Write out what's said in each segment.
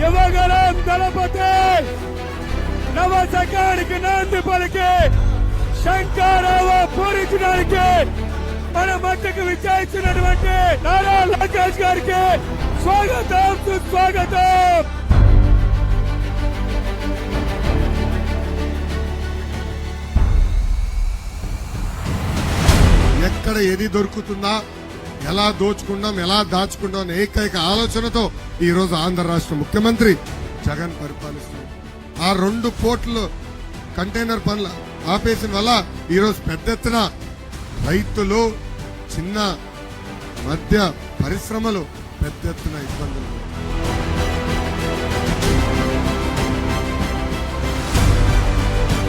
యువగలం దళపతి నవ శకానికి నాంది పలికి శంకరావ పూరించడానికి మన మధ్యకు విచ్చేసినటువంటి నారా లోకేష్ గారికి స్వాగతం సుస్వాగతం. ఎక్కడ ఏది దొరుకుతుందా, ఎలా దోచుకుందాం, ఎలా దాచుకుందాం అనే ఏకైక ఆలోచనతో ఈ రోజు ఆంధ్ర రాష్ట్ర ముఖ్యమంత్రి జగన్ పరిపాలిస్తున్నారు. ఆ 2 పోర్టులు కంటైనర్ పనులు ఆపేసిన వల్ల ఈరోజు పెద్ద ఎత్తున రైతులు, చిన్న మధ్య పరిశ్రమలు పెద్ద ఎత్తున ఇబ్బందులు.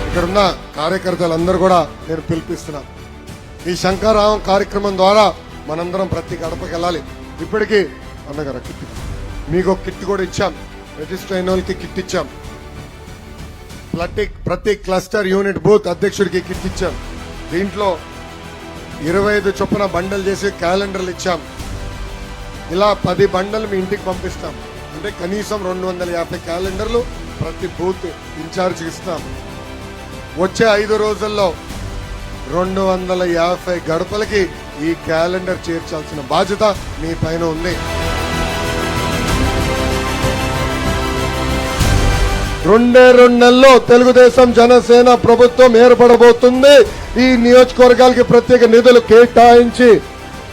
ఇక్కడున్న కార్యకర్తలందరూ కూడా నేను పిలిపిస్తున్నా. ఈ శంకరావం కార్యక్రమం ద్వారా మనందరం ప్రతి గడపకి వెళ్ళాలి. ఇప్పటికీ అన్నగారు కిట్ మీకు ఒక కిట్ కూడా ఇచ్చాం. రిజిస్టర్ అయిన వాళ్ళకి కిట్ ఇచ్చాం. ప్రతి క్లస్టర్ యూనిట్ బూత్ అధ్యక్షుడికి కిట్ ఇచ్చాం. దీంట్లో 25 చొప్పున బండలు చేసి క్యాలెండర్లు ఇచ్చాం. ఇలా 10 బండలు మీ ఇంటికి పంపిస్తాం. అంటే కనీసం 250 క్యాలెండర్లు ప్రతి బూత్ ఇన్ఛార్జ్ ఇస్తాం. వచ్చే 5 రోజుల్లో 250 గడపలకి ఈ క్యాలెండర్ చేర్చాల్సిన బాధ్యత మీ పైన ఉంది. 2 నెలల్లో తెలుగుదేశం జనసేన ప్రభుత్వం ఏర్పడబోతుంది. ఈ నియోజకవర్గాలకి ప్రత్యేక నిధులు కేటాయించి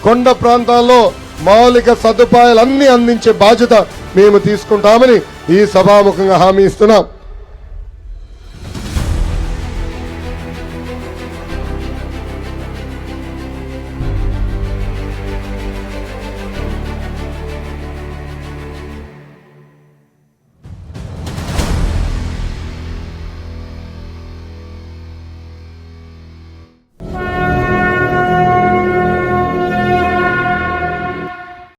కొండ ప్రాంతాల్లో మౌలిక సదుపాయాలన్నీ అందించే బాధ్యత మేము తీసుకుంటామని ఈ సభాముఖంగా హామీ ఇస్తున్నాం.